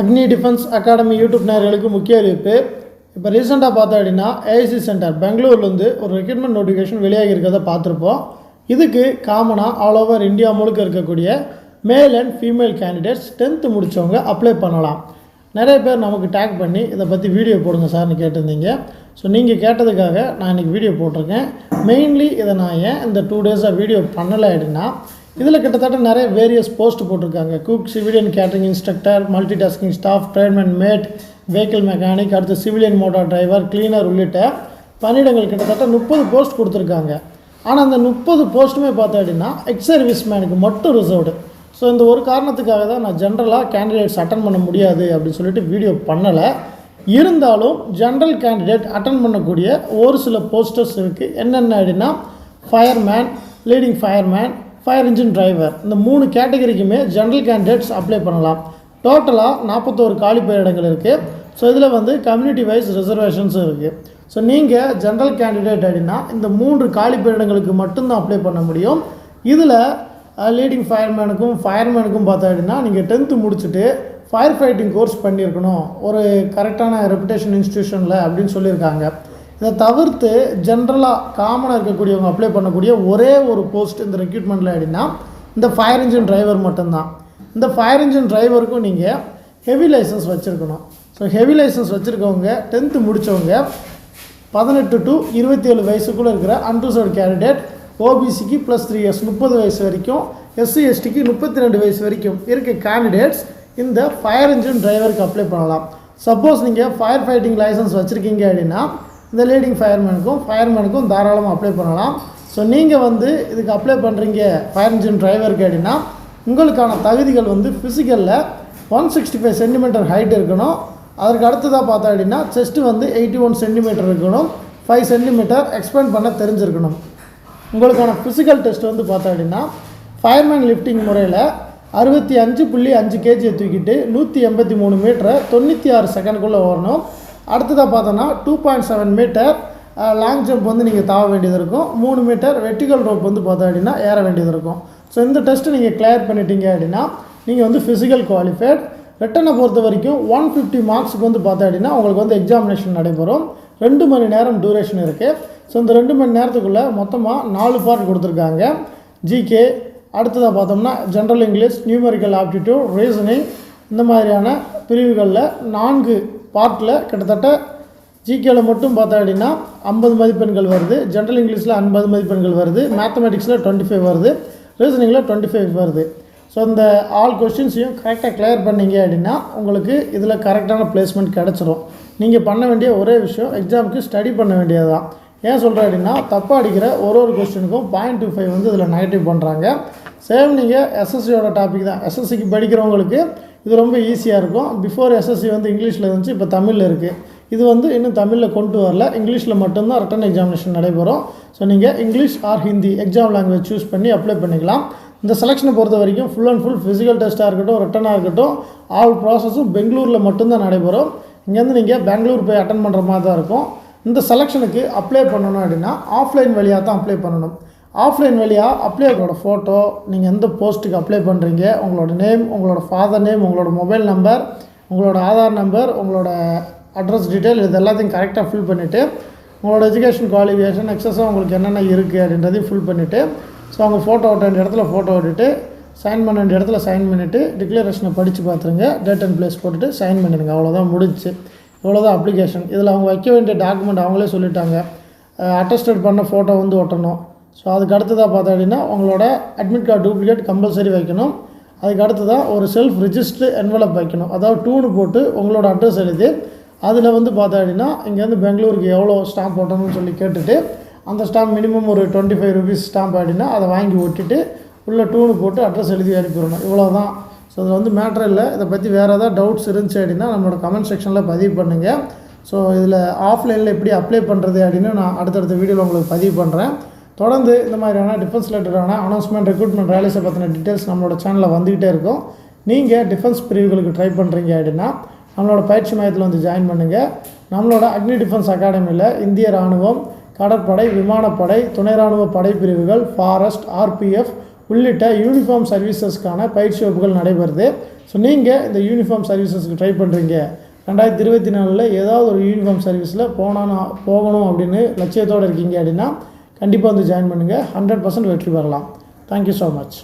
அக்னி defence academy YouTube நேயர்களுக்கு முக்கிய அறிவிப்பு. இப்போ ரீசெண்டாக பார்த்தோம் அப்படின்னா ஏஐசி சென்டர் பெங்களூர்லேருந்து ஒரு ரெக்ரூட்மெண்ட் நோட்டிஃபிகேஷன் வெளியாகி இருக்கிறத பார்த்துருப்போம். இதுக்கு காமனாக ஆல் ஓவர் இந்தியா முழுக்க இருக்கக்கூடிய male and female candidates 10th முடித்தவங்க அப்ளை பண்ணலாம். நிறைய பேர் நமக்கு டேக் பண்ணி இதை பற்றி வீடியோ போடுங்க சார்னு கேட்டிருந்தீங்க. ஸோ நீங்கள் கேட்டதுக்காக நான் இன்றைக்கி வீடியோ போட்டிருக்கேன். மெயின்லி இதை நான் ஏன் இந்த 2 டேஸாக வீடியோ பண்ணலை அப்படின்னா, இதில் கிட்டத்தட்ட நிறைய வேரியஸ் போஸ்ட் போட்டிருக்காங்க. Cook, civilian catering instructor, multi tasking staff, tradesman mate, vehicle mechanic, அடுத்து சிவிலியன் மோட்டார் டிரைவர், கிளீனர் உள்ளிட்ட பணியிடங்கள் கிட்டத்தட்ட 30 போஸ்ட் கொடுத்துருக்காங்க. ஆனால் அந்த 30 போஸ்ட்டுமே பார்த்தோம் அப்படின்னா எக்ஸ் சர்வீஸ் மேனுக்கு மட்டும் ரிசர்வ்டு. ஸோ இந்த ஒரு காரணத்துக்காக தான் நான் ஜென்ரலாக கேண்டிடேட்ஸ் அட்டன் பண்ண முடியாது அப்படின்னு சொல்லிட்டு வீடியோ பண்ணலை. இருந்தாலும் ஜென்ரல் கேண்டிடேட் அட்டன் பண்ணக்கூடிய ஒரு சில போஸ்டர்ஸ் இருக்குது. என்னென்ன அப்படின்னா fireman, leading fireman, fire engine driver, இந்த 3 கேட்டகரிக்குமே ஜென்ரல் கேண்டிடேட்ஸ் அப்ளை பண்ணலாம். டோட்டலாக 41 காலி பணியிடங்கள் இருக்குது. ஸோ இதில் வந்து கம்யூனிட்டி வைஸ் ரிசர்வேஷன்ஸும் இருக்குது. ஸோ நீங்கள் ஜென்ரல் கேண்டிடேட் அப்படின்னா இந்த 3 காலி பணியிடங்களுக்கு மட்டும்தான் அப்ளை பண்ண முடியும். இதில் லீடிங் ஃபயர்மேனுக்கும் ஃபயர்மேனுக்கும் பார்த்தா அப்படின்னா நீங்கள் 10th முடிச்சுட்டு ஃபயர் ஃபைட்டிங் கோர்ஸ் பண்ணியிருக்கணும் ஒரு கரெக்டான ரெப்புடேஷன் இன்ஸ்டியூஷனில் அப்படின்னு சொல்லியிருக்காங்க. இதை தவிர்த்து ஜென்ரலாக காமனாக இருக்கக்கூடியவங்க அப்ளை பண்ணக்கூடிய ஒரே ஒரு போஸ்ட் இந்த ரெக்ரூட்மெண்ட்டில் அப்படின்னா இந்த ஃபயர் இன்ஜின் டிரைவர் மட்டும்தான். இந்த ஃபயர் இன்ஜின் டிரைவருக்கும் நீங்கள் ஹெவி லைசன்ஸ் வச்சுருக்கணும். ஸோ ஹெவி லைசன்ஸ் வச்சுருக்கவங்க 10th முடித்தவங்க 18 to 27 வயசுக்குள்ளே இருக்கிற அன்ரிசர்வ்டு கேண்டிடேட், ஓபிசிக்கு +3 years 30 வயசு வரைக்கும், எஸ்சி எஸ்டிக்கு 32 வயசு வரைக்கும் இருக்க கேண்டிடேட்ஸ் இந்த ஃபயர் இன்ஜின் டிரைவருக்கு அப்ளை பண்ணலாம். சப்போஸ் நீங்கள் ஃபயர் ஃபைட்டிங் லைசன்ஸ் வச்சுருக்கீங்க அப்படின்னா இந்த லீடிங் ஃபயர்மேனுக்கும் தாராளமாக அப்ளை பண்ணலாம். ஸோ நீங்கள் வந்து இதுக்கு அப்ளை பண்ணுறீங்க ஃபயர் இன்ஜின் டிரைவருக்கு அப்படின்னா உங்களுக்கான தகுதிகள் வந்து ஃபிசிக்கலில் 165 சென்டிமீட்டர் ஹைட் இருக்கணும். அதற்கு அடுத்ததாக பார்த்தா அப்படின்னா செஸ்ட்டு வந்து 81 சென்டிமீட்டர் இருக்கணும். 5 சென்டிமீட்டர் எக்ஸ்பேண்ட் பண்ண தெரிஞ்சிருக்கணும். உங்களுக்கான ஃபிசிக்கல் டெஸ்ட் வந்து பார்த்தா அப்படின்னா ஃபயர்மேன் லிஃப்டிங் முறையில் 65.5 kg தூக்கிட்டு 183 மீட்டரை 96 செகண்டுக்குள்ளே ஓடணும். அடுத்ததாக பார்த்தோன்னா 2.7 மீட்டர் லாங் ஜம்ப் வந்து நீங்கள் தாவ வேண்டியது இருக்கும். 3 மீட்டர் வெர்டிகல் ரோப் வந்து பார்த்தா அப்படின்னா ஏற வேண்டியது இருக்கும். ஸோ இந்த டெஸ்ட்டு நீங்கள் கிளியர் பண்ணிட்டீங்க அப்படின்னா நீங்கள் வந்து ஃபிசிக்கல் குவாலிஃபைட். ரிட்டனை பொறுத்த வரைக்கும் 150 மார்க்ஸுக்கு வந்து பார்த்தா அப்படின்னா உங்களுக்கு வந்து எக்ஸாமினேஷன் நடைபெறும். 2 மணி நேரம் டூரேஷன் இருக்குது. ஸோ இந்த 2 மணி நேரத்துக்குள்ளே மொத்தமாக 4 பார்ட் கொடுத்துருக்காங்க. ஜிகே, அடுத்ததாக பார்த்தோம்னா general English, numerical aptitude, reasoning, இந்த மாதிரியான பிரிவுகளில் 4 பார்ட்டில் கிட்டத்தட்ட ஜிகேல மட்டும் பார்த்தா அப்படின்னா 50 மதிப்பெண்கள் வருது, ஜென்ரல் இங்கிலீஷில் 50 மதிப்பெண்கள் வருது, மேத்தமெட்டிக்ஸில் 25 வருது, ரீசனிங்கில் 25 வருது. ஸோ இந்த ஆல் கொஸ்டின்ஸையும் கரெக்டாக கிளியர் பண்ணிங்க அப்படின்னா உங்களுக்கு இதில் கரெக்டான பிளேஸ்மெண்ட் கிடச்சிரும். நீங்கள் பண்ண வேண்டிய ஒரே விஷயம் எக்ஸாமுக்கு ஸ்டடி பண்ண வேண்டியது தான். ஏன் சொல்கிறேன் அப்படின்னா தப்பாக அடிக்கிற ஒரு கொஸ்டினுக்கும் 0.25 வந்து இதில் நெகட்டிவ் பண்ணுறாங்க. சேம் நீங்கள் எஸ்எஸ்சியோட டாபிக் தான். எஸ்எஸ்சிக்கு படிக்கிறவங்களுக்கு இது ரொம்ப ஈஸியாக இருக்கும். பிஃபோர் எஸ்எஸ்சி வந்து இங்கிலீஷில் இருந்துச்சு, இப்போ தமிழில் இருக்குது. இது வந்து இன்னும் தமிழில் கொண்டு வரல, இங்கிலீஷில் மட்டும்தான் ரிட்டன் எக்ஸாமினேஷன் நடைபெறும். ஸோ நீங்கள் English or Hindi exam language choose பண்ணி அப்ளை பண்ணிக்கலாம். இந்த செலெக்ஷனை பொறுத்த வரைக்கும் ஃபுல் அண்ட் ஃபுல் ஃபிசிக்கல் டெஸ்ட்டாக இருக்கட்டும், ரிட்டனாக இருக்கட்டும், ஆல் ப்ராசஸும் பெங்களூரில் மட்டும்தான் நடைபெறும். இங்கேருந்து நீங்கள் பெங்களூர் போய் அட்டன் பண்ணுற மாதிரி தான் இருக்கும். இந்த செலெக்ஷனுக்கு அப்ளை பண்ணணும் அப்படின்னா ஆஃப்லைன் வழியாக தான் அப்ளை பண்ணணும். ஆஃப்லைன் வழியாக அப்ளையோட ஃபோட்டோ, நீங்கள் எந்த போஸ்ட்டுக்கு அப்ளை பண்ணுறீங்க, உங்களோட நேம், உங்களோட ஃபாதர் நேம், உங்களோட மொபைல் நம்பர், உங்களோட ஆதார் நம்பர், உங்களோட அட்ரஸ் டீட்டெயில், இது எல்லாத்தையும் கரெக்டாக ஃபில் பண்ணிவிட்டு உங்களோட எஜுகேஷன் குவாலிஃபிகேஷன் எக்ஸஸாக உங்களுக்கு என்னென்ன இருக்குது அப்படின்றதையும் ஃபில் பண்ணிவிட்டு, ஸோ அவங்க ஃபோட்டோ ஓட்ட வேண்டிய இடத்துல ஃபோட்டோ ஓட்டிட்டு சைன் பண்ண வேண்டிய இடத்துல சைன் பண்ணிவிட்டு டிக்ளரேஷனை படித்து பார்த்துருங்க, டேட் அண்ட் பிளேஸ் போட்டுட்டு சைன் பண்ணிடுங்க. அவ்வளோதான், முடிஞ்சிச்சு. இவ்வளோதான் அப்ளிகேஷன். இதில் அவங்க வைக்க வேண்டிய டாக்குமெண்ட் அவங்களே சொல்லிட்டாங்க. அட்டஸ்டட் பண்ண ஃபோட்டோ வந்து ஒட்டணும். ஸோ அதுக்கு அடுத்ததாக பார்த்தா அப்படின்னா உங்களோட அட்மிட் கார்டு டூப்ளிகேட் கம்பல்சரி வைக்கணும். அதுக்கு அடுத்ததாக ஒரு செல்ஃப் ரிஜிஸ்டர்டு என்வலப் வைக்கணும். அதாவது 2ன்னு போட்டு உங்களோட அட்ரஸ் எழுதி அதில் வந்து பார்த்தா அப்படின்னா இங்கேருந்து பெங்களூருக்கு எவ்வளோ ஸ்டாம்ப் போட்டணும்னு சொல்லி கேட்டுட்டு அந்த ஸ்டாம்ப் மினிமம் ஒரு 25 rupees ஸ்டாம்ப் அப்படின்னா அதை வாங்கி ஒட்டிட்டு உள்ளே 2ன்னு போட்டு அட்ரஸ் எழுதி அனுப்பிடணும். இவ்வளோ தான். ஸோ இதில் வந்து மேட்ரு இல்லை. இதை பற்றி வேறு ஏதாவது டவுட்ஸ் இருந்துச்சு அப்படின்னா நம்மளோட கமெண்ட் செக்ஷனில் பதிவு பண்ணுங்கள். ஸோ இதில் ஆஃப்லைனில் எப்படி அப்ளை பண்ணுறது அப்படின்னு நான் அடுத்தடுத்த வீடியோவில் உங்களுக்கு பதிவு பண்ணுறேன். தொடர்ந்து இந்த மாதிரியான டிஃபென்ஸ் ரிலேட்டடான அனௌன்ஸ்மெண்ட், ரெக்ரூட்மெண்ட், ரேலிஸை பற்றின டீட்டெயில்ஸ் நம்மளோட சேனலில் வந்துக்கிட்டே இருக்கும். நீங்கள் டிஃபென்ஸ் பிரிவுகளுக்கு ட்ரை பண்ணுறீங்க அப்படின்னா நம்மளோட பயிற்சி மையத்தில் வந்து ஜாயின் பண்ணுங்கள். நம்மளோட அக்னி டிஃபென்ஸ் அகாடமியில் இந்திய இராணுவம், கடற்படை, விமானப்படை, துணை இராணுவ படை பிரிவுகள், ஃபாரஸ்ட், ஆர்பிஎஃப், உள்ளிட்ட யூனிஃபார்ம் சர்வீசஸ்க்கான பயிற்சி வகுப்புகள் நடைபெறுது. ஸோ நீங்கள் இந்த யூனிஃபார்ம் சர்வீசஸ்க்கு ட்ரை பண்ணுறீங்க, 2024 ஏதாவது ஒரு யூனிஃபார்ம் சர்வீஸில் போகணும் அப்படின்னு லட்சியத்தோடு இருக்கீங்க அப்படின்னா கண்டிப்பாக வந்து ஜாயின் பண்ணுங்கள். 100% வெற்றி பெறலாம். Thank you so much.